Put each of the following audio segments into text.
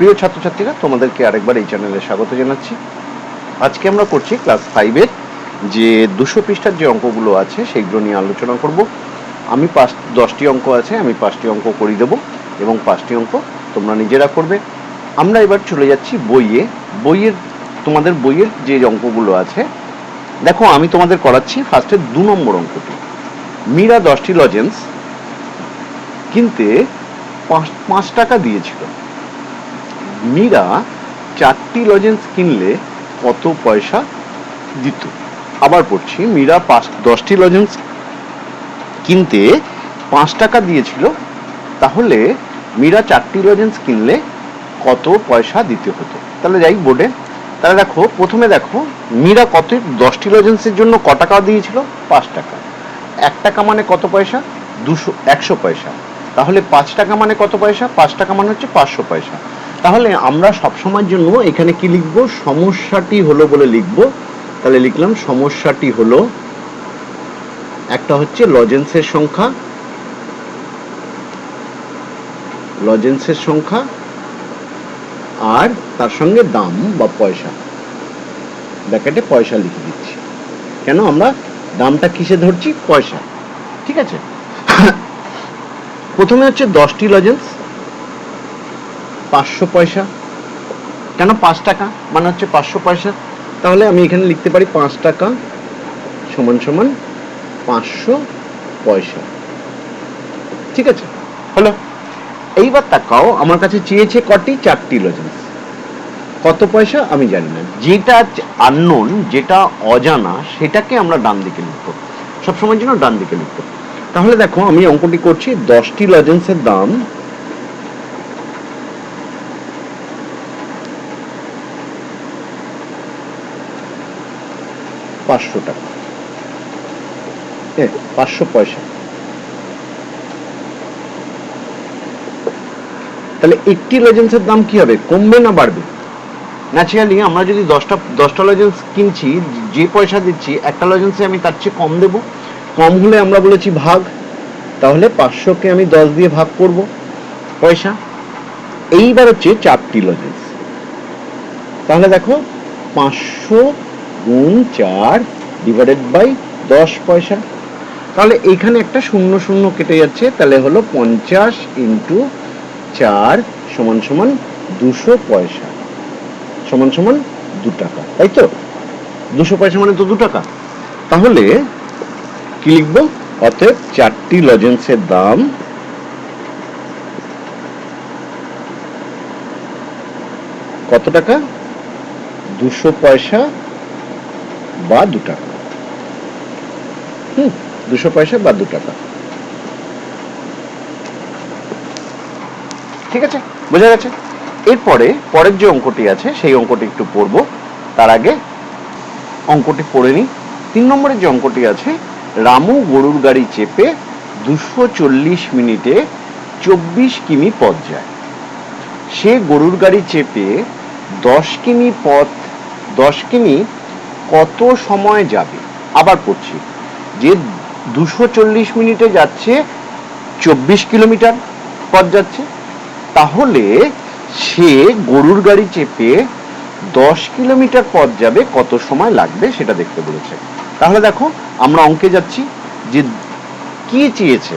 প্রিয় ছাত্রছাত্রীরা, তোমাদেরকে আরেকবার এই চ্যানেলে স্বাগত জানাচ্ছি। আজকে আমরা করছি ক্লাস 5-এর যে 200 পৃষ্ঠার যে অঙ্কগুলো আছে সেইগুলো নিয়ে আলোচনা করব। আমি 10টি অঙ্ক আছে, আমি 5টি অঙ্ক করে দেবো এবং 5টি অঙ্ক তোমরা নিজেরা করবে। আমরা এবার চলে যাচ্ছি তোমাদের বইয়ের যে অঙ্কগুলো আছে। দেখো, আমি তোমাদের করাচ্ছি ফার্স্টে 2 নম্বর অঙ্কটি। মীরা 10টি লজেন্স কিনতে 5 টাকা দিয়েছিল। মীরা 4টি লজেন্স কিনলে কত পয়সা দিত? আবার পড়ছি, মীরা 10টি লজেন্স কিনতে 5 টাকা দিয়েছিল, তাহলে মীরা 4টি লজেন্স কিনলে কত পয়সা দিতে হতো? তাহলে যাই বোর্ডে। তাহলে দেখো, প্রথমে দেখো মীরা 10টি লজেন্সের জন্য ক টাকা দিয়েছিল? 5 টাকা। 1 টাকা মানে কত পয়সা? 100 পয়সা। তাহলে 5 টাকা মানে কত পয়সা? 5 টাকা মানে হচ্ছে 500 পয়সা। তাহলে আমরা সবসময়ের জন্য এখানে কি লিখব? সমস্যাটি হলো বলে লিখব। তাহলে লিখলাম সমস্যাটি হলো, একটা হচ্ছে লজেন্সের সংখ্যা আর তার সঙ্গে দাম বা পয়সা, ব্র্যাকেটে পয়সা লিখে দিচ্ছি। কেন আমরা দামটা কিসে ধরছি? পয়সা। ঠিক আছে। প্রথমে হচ্ছে 10টি লজেন্স 500 পয়সা। কেন 5 টাকা মানে হচ্ছে 500 পয়সা? তাহলে আমি এখানে লিখতে পারি 5 টাকা সমান সমান 500 পয়সা। ঠিক আছে, হলো। এইবার তাকাও, আমার কাছে চেয়েছে কটি? 4টি লজেন্স। কত পয়সা আমি জানি না। যেটা আননোন, যেটা অজানা, সেটাকে আমরা ডান দিকে লিখবো, সবসময়ের জন্য ডান দিকে লিখবো। তাহলে দেখো, আমি অঙ্কটি করছি। 10টি লজেন্সের দাম 500 টাকা, 500 পয়সা। তাহলে একটি লজেন্সের দাম কি হবে? কমবে না বাড়বে? ন্যাচারালি আমরা যদি 10টা লজেন্স কিনছি, যে পয়সা দিচ্ছি, একটা লজেন্সে আমি তার চেয়ে কম দেব। কম হলে আমরা বলেছি ভাগ। তাহলে 500কে আমি 10 দিয়ে ভাগ করব পয়সা। এইবার হচ্ছে 4টি লজেন্স। তাহলে দেখো, 500 গুণ 4 ডিভাইডেড বাই 10 পয়সা। তাহলে এইখানে একটা 0 0 কেটে যাচ্ছে। তাহলে হলো 50 ইন্টু 4 সমান সমান 200 পয়সা সমান সমান 2 টাকা। তাই তো? 200 পয়সা মানে তো 2 টাকা। তাহলে কি লিখবো? অতএব 4টি লজেন্সের দাম কত টাকা? 200 পয়সা বা 2 টাকা। 200 পয়সা বা 2 টাকা। ঠিক আছে, বোঝা গেছে? এরপরে পরের যে অঙ্কটি আছে সেই অঙ্কটি একটু পড়ব। তার আগে অঙ্কটি পড়ে নিই। 3 নম্বরের যে অঙ্কটি আছে, রামু গরুর গাড়ি চেপে 240 মিনিটে 24 কিমি পথ যায়। সে গরুর গাড়ি চেপে 10 কিমি কত সময় যাবে? আবার পড়ছি, যে 240 মিনিটে যাচ্ছে, 24 কিলোমিটার পথ যাচ্ছে, তাহলে সে গরুর গাড়ি চেপে 10 কিলোমিটার পথ যাবে, কত সময় লাগবে সেটা দেখতে বলেছে। তাহলে দেখো, আমরা অঙ্কে যাচ্ছি। যে কি চেয়েছে?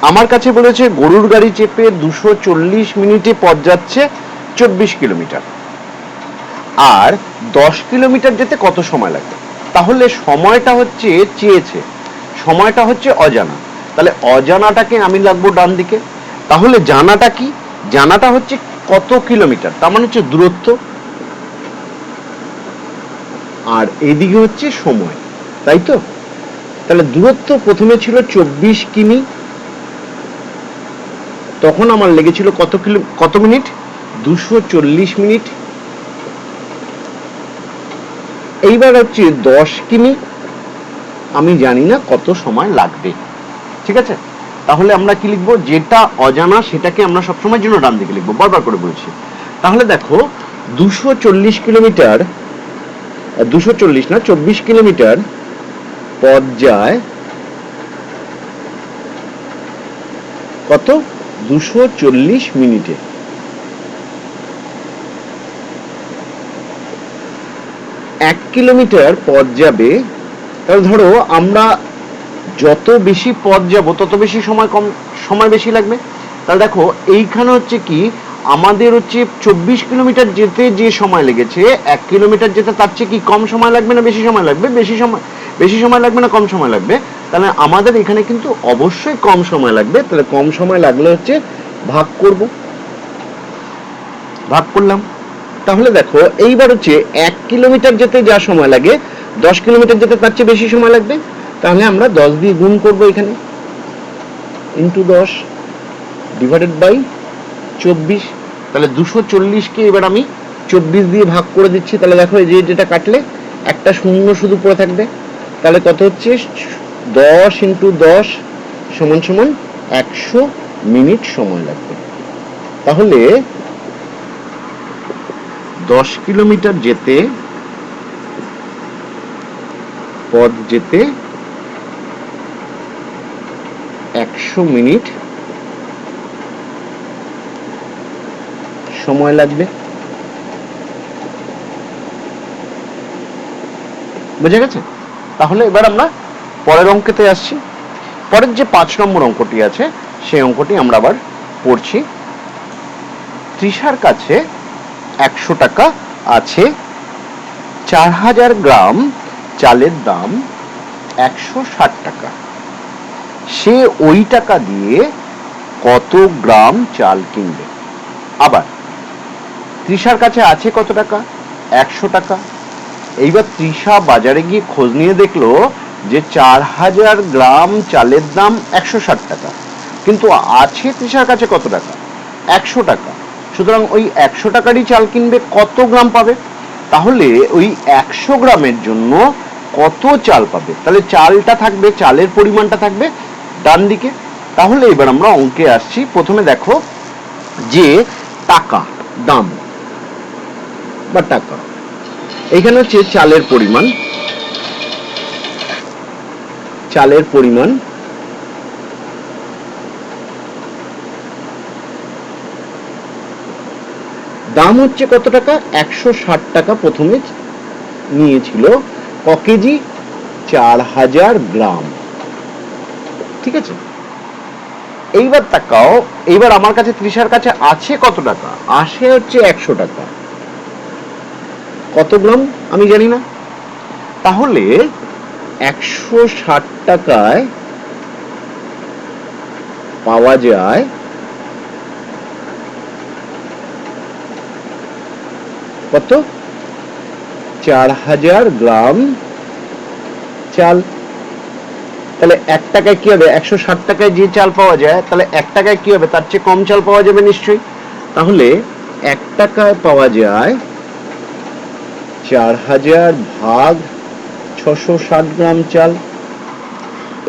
আমার কাছে বলেছে গরুর গাড়ি চেপে 240 মিনিটে পথ যাচ্ছে 24 কিলোমিটার, আর 10 কিলোমিটার যেতে কত সময় লাগবে। তাহলে সময়টা হচ্ছে চেয়েছে, সময়টা হচ্ছে অজানা। তাহলে অজানাটাকে আমি লাগবো ডান দিকে। তাহলে জানাটা কি? জানাটা হচ্ছে কত কিলোমিটার, তার মানে হচ্ছে দূরত্ব, আর এদিকে হচ্ছে সময়। তাই তো? তাহলে দূরত্ব প্রথমে ছিল 24 কিমি, তখন আমার লেগেছিল কত মিনিট? 240 মিনিট। এইবার হচ্ছে 10 কিমি, আমি জানি না কত সময় লাগবে। ঠিক আছে, তাহলে আমরা কি লিখবো? যেটা অজানা সেটাকে আমরা সবসময়ের জন্য ডান দিকে লিখবো, বারবার করে বলছি। তাহলে দেখো, 240 কিলোমিটার, 240 না, 24 কিলোমিটার পথ যায় কত? 240 মিনিটে। 1 কিলোমিটার পথ যাবে, তাহলে ধরো আমরা যত বেশি পথ যাব তত বেশি সময় বেশি লাগবে। তাহলে দেখো এইখানে হচ্ছে কি আমাদের হচ্ছে 24 কিলোমিটার যেতে যে সময় লেগেছে, 1 কিলোমিটার যেতে তার চেয়ে কি কম সময় লাগবে না বেশি সময় লাগবে? বেশি সময় লাগবে না কম সময় লাগবে? তাহলে আমাদের এখানে কিন্তু অবশ্যই কম সময় লাগবে। তাহলে কম সময় লাগলে হচ্ছে ভাগ করলাম। তাহলে দেখো এইবার হচ্ছে 1 কিলোমিটার যেতে যা সময় লাগে 10 কিলোমিটার যেতে তার চেয়ে বেশি সময় লাগবে। তাহলে আমরা 10 দিয়ে গুণ করবো, এখানে ইন্টু 10 ডিভাইডেড বাই 24। তাহলে 240-কে এবার আমি 24 দিয়ে ভাগ করে দিচ্ছি। তাহলে দেখো এই যে যেটা কাটলে একটা শূন্য শুধু পড়ে থাকবে। তাহলে কত হচ্ছে 10 ইন্টু 10 সমান 100 মিনিট সময় লাগবে। তাহলে 10 কিলোমিটার পথ যেতে 100 মিনিট সময় লাগবে। বুঝে গেছে? তাহলে এবার আমরা পরের অঙ্কেতে আসছি। পরের যে 5 নম্বর অঙ্কটি আছে সেই অঙ্কটি আমরা আবার পড়ছি। তৃষার কাছে 100 টাকা আছে, 4000 গ্রাম চালের দাম 160 টাকা। সে ওই টাকা দিয়ে কত গ্রাম চাল কিনবে? আবার তৃষার কাছে আছে কত টাকা? 100 টাকা। এইবার তৃষা বাজারে গিয়ে খোঁজ নিয়ে দেখলো যে 4000 গ্রাম চালের দাম 160 টাকা, কিন্তু আছে তৃষার কাছে কত টাকা? 100 টাকা। সুতরাং ওই 100 টাকারই চাল কিনবে, কত গ্রাম পাবে? তাহলে ওই 100 গ্রামের জন্য কত চাল পাবে? তাহলে চালটা থাকবে, চালের পরিমাণটা থাকবে ডান দিকে। তাহলে এবার আমরা অঙ্কে আসছি। প্রথমে দেখো যে টাকা, দাম বা টাকা, এখানে হচ্ছে চালের পরিমাণ, দাম হচ্ছে কত টাকা? 160 টাকা প্রথমে নিয়েছিল। ক কেজি? 4000 গ্রাম। ঠিক আছে, এইবার তাকাও, এইবার আমার কাছে তৃষার কাছে আছে কত টাকা? আসে হচ্ছে 100 টাকা। কত গ্রাম আমি জানি না। তাহলে 160 টাকায় পাওয়া যায় কত? 4000 গ্রাম চাল। তাহলে 1 টাকায় কি হবে? 160 টাকায় যে চাল পাওয়া যায়, তাহলে 1 টাকায় কি হবে? তার চেয়ে কম চাল পাওয়া যাবে নিশ্চয়ই। তাহলে 1 টাকায় পাওয়া যায় 4000 ভাগ 660 গ্রাম চাল।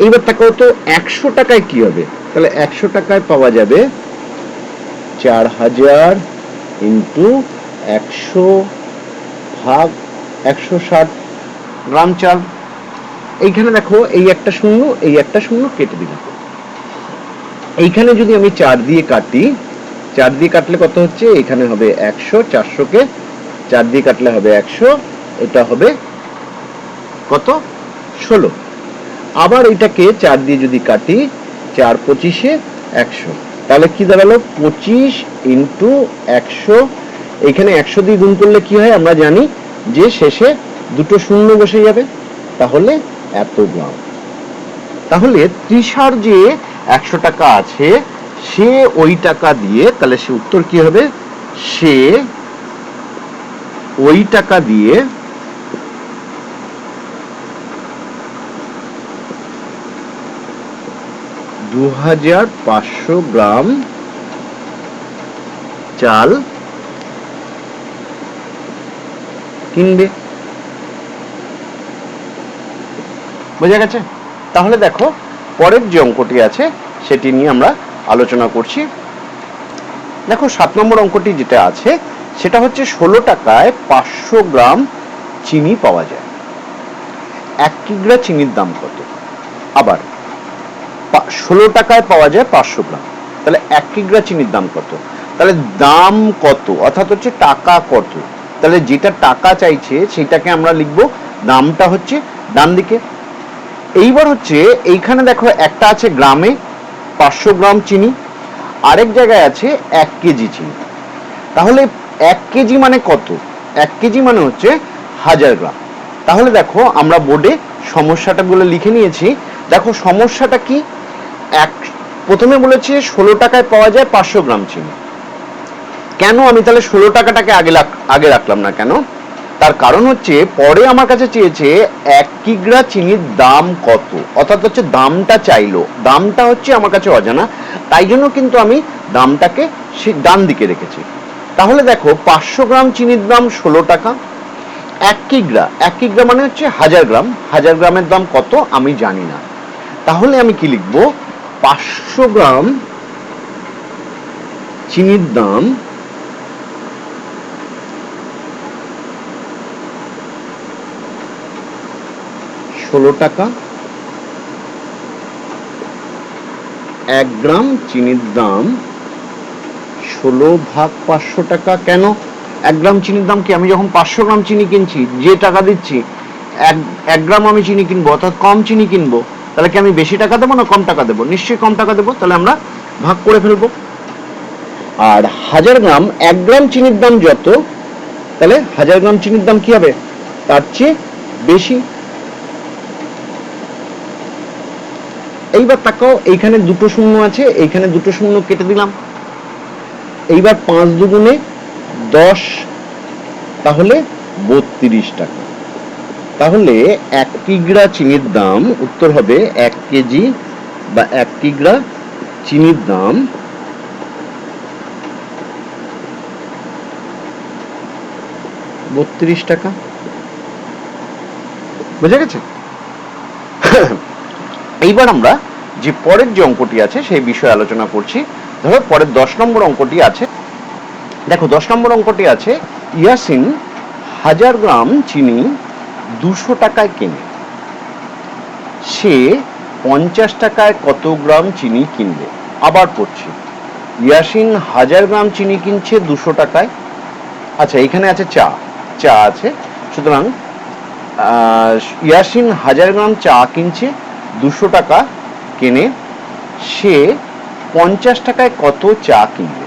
এইবার টাকা তো 100 টাকায় কি হবে? তাহলে 100 টাকায় পাওয়া যাবে 4000 ইন্টু 100 ভাগ 160 গ্রাম চাল। এইখানে দেখো এই একটা শূন্য কেটে দিলাম। এইখানে যদি আমি 4 দিয়ে কাটি, 4 দিয়ে কাটলে কত হচ্ছে? এখানে হবে 100, 400-কে 4 দিয়ে কাটলে হবে 100, এটা হবে কত? 16। আবার এটাকে 4 দিয়ে যদি কাটি, 4 25-এ 100, তাহলে কি দাঁড়ালো? 25 ইন্টু 100। এখানে 100 দিয়ে গুণ করলে কি হয় আমরা জানি, যে শেষে দুটো শূন্য বসে যাবে। তাহলে এত গ্রাম। তাহলে তৃষার যে 100 টাকা আছে, সে ওই টাকা দিয়ে, তাহলে সে উত্তর কি হবে? সে ওই টাকা দিয়ে 2500 গ্রাম চাল কিনবে। বোঝা গেছে? তাহলে দেখো পরের যে অঙ্কটি আছে সেটি নিয়ে আমরা আলোচনা করছি। দেখো 7 নম্বর অঙ্কটি যেটা আছে সেটা হচ্ছে 16 টাকায় 500 গ্রাম চিনি পাওয়া যায়। 1 কিগ্রা চিনির দাম কত? আবার 16 টাকায় পাওয়া যায় 500 গ্রাম, তাহলে 1 কিগ্রা চিনির দাম কত? তাহলে দাম কত অর্থাৎ হচ্ছে টাকা কত, তাহলে যেটা টাকা চাইছে সেটাকে আমরা লিখব, দামটা হচ্ছে ডান দিকে। এইবার হচ্ছে এইখানে দেখো একটা আছে গ্রামে 500 গ্রাম চিনি, আরেক জায়গায় আছে 1 কেজি চিনি। তাহলে 1 কেজি মানে কত? 1 কেজি মানে হচ্ছে 1000 গ্রাম। তাহলে দেখো আমরা বোর্ডে সমস্যাটা বলে লিখে নিয়েছি। দেখো সমস্যাটা কি, প্রথমে বলেছে 16 টাকায় পাওয়া যায় 500 গ্রাম চিনি। কেন আমি তাহলে 16 টাকাটাকে আগে রাখলাম না কেন? তার কারণ হচ্ছে পরে আমার কাছে চেয়েছে 1 কিগ্রা চিনির দাম কত, অর্থাৎ হচ্ছে দামটা চাইলো, দামটা হচ্ছে আমার কাছে অজানা, তাই জন্য কিন্তু আমি দামটাকে ডান দিকে রেখেছি। তাহলে দেখো 500 গ্রাম চিনির দাম 16 টাকা, 1 কিগ্রা মানে হচ্ছে 1000 গ্রাম, 1000 গ্রামের দাম কত আমি জানি না। তাহলে আমি কি লিখবো, 500 গ্রাম চিনির দাম 16 টাকা, 1 গ্রাম চিনির দাম 16 ভাগ 500 টাকা। কেন 1 গ্রাম চিনির দাম কি, আমি যখন 500 গ্রাম চিনি কিনছি, যে টাকা দিচ্ছি 1 গ্রাম আমি চিনি কিনবো, অর্থাৎ কম চিনি কিনবো, তাহলে কি আমি বেশি টাকা দেবো না কম টাকা দেবো? নিশ্চয়ই কম টাকা দেবো। তাহলে আমরা ভাগ করে ফেলবো। আর 1000 গ্রাম, 1 গ্রাম চিনির দাম যত, তাহলে 1000 গ্রাম চিনির দাম কি হবে, তার চেয়ে বেশি। এইবার তাকাও, এইখানে দুটো শূন্য আছে, এইখানে দুটো শূন্য কেটে দিলাম। এইবার 5 দুগুণে 10, তাহলে 32 টাকা। তাহলে 1 কিগ্রা চিনির দাম, উত্তর হবে 1 কেজি বা 1 কিগ্রা চিনির দাম 32 টাকা। বুঝে গেছে? এইবার আমরা যে পরের যে অঙ্কটি আছে সেই বিষয়ে আলোচনা করছি। ধরো পরের 10 নম্বর অঙ্কটি আছে। দেখো 10 নম্বর অঙ্কটি আছে, ইয়াসিন 1000 গ্রাম চিনি 200 টাকায় কেনে, সে 50 টাকায় কত গ্রাম চিনি কিনবে? আবার পড়ছি, ইয়াসিন 1000 গ্রাম চিনি কিনছে 200 টাকায়। আচ্ছা, এখানে আছে চা আছে, সুতরাং ইয়াসিন 1000 গ্রাম চা কিনছে 200 টাকা কেনে, সে 50 টাকায় কত চা কিনবে?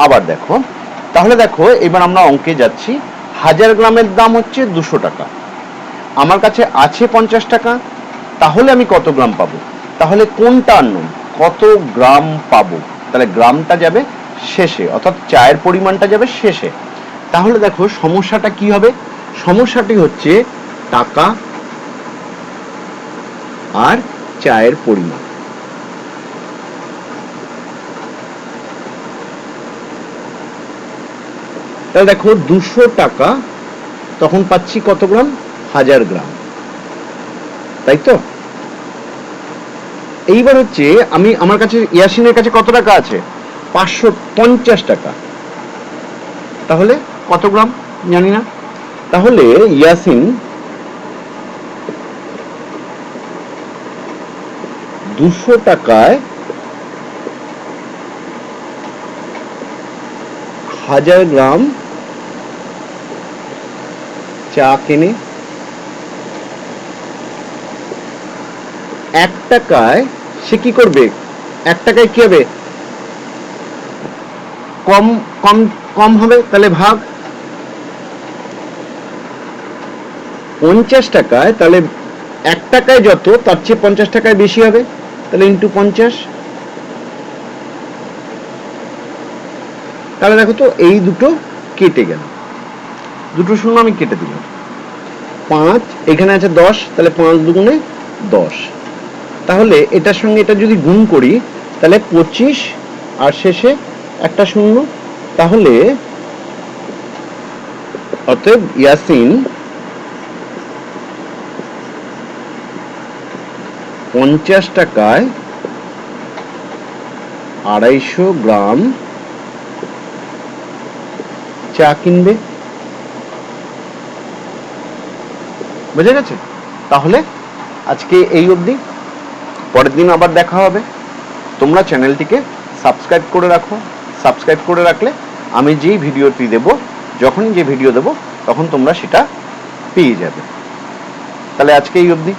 আবার দেখো, তাহলে দেখো এবার আমরা অঙ্কে যাচ্ছি। 1000 গ্রামের দাম হচ্ছে 200 টাকা, আমার কাছে আছে 50 টাকা, তাহলে আমি কত গ্রাম পাবো? তাহলে কোনটা আননোন, কত গ্রাম পাবো? তাহলে গ্রামটা যাবে শেষে, অর্থাৎ চায়ের পরিমাণটা যাবে শেষে। তাহলে দেখো সমস্যাটা কি হবে, সমস্যাটি হচ্ছে টাকা আর চায়ের পরিমাণ। তাহলে দেখো 200 টাকা তখন পাচ্ছি কত গ্রাম, 1000 গ্রাম, তাই তো? এইবার হচ্ছে আমার কাছে ইয়াসিনের কাছে কত টাকা আছে, 550 টাকা, তাহলে কত গ্রাম জানি না। তাহলে ইয়াসিন 200 টাকায় 1000 গ্রাম চা কেনে, 1 টাকায় সে কি করবে, 1 টাকায় কি হবে, কম কম কম হবে, তাহলে ভাগ 50 টাকায়, তাহলে 1 টাকায় যত তার চেয়ে 50 টাকায় বেশি হবে, তাহলে ইন্টু 50। তাহলে দেখো তো এই দুটো কেটে গেল, দুটো শূন্য আমি কেটে দিলাম। 5 এখানে আছে 10, তাহলে 5 দুগুণে 10। তাহলে এটার সঙ্গে এটা যদি গুণ করি তাহলে 25 আর শেষে একটা শূন্য। তাহলে অতএব ইয়াসিন 50 টাকায় 250 গ্রাম চা কিনবে। বুঝে গেছে? তাহলে আজকে এই অবধি, পরের দিন আবার দেখা হবে। তোমরা চ্যানেলটিকে সাবস্ক্রাইব করে রাখো, সাবস্ক্রাইব করে রাখলে আমি যেই ভিডিওটি দেব যখনই যে ভিডিও দেবো তখন তোমরা সেটা পেয়ে যাবে। তাহলে আজকে এই অবধি।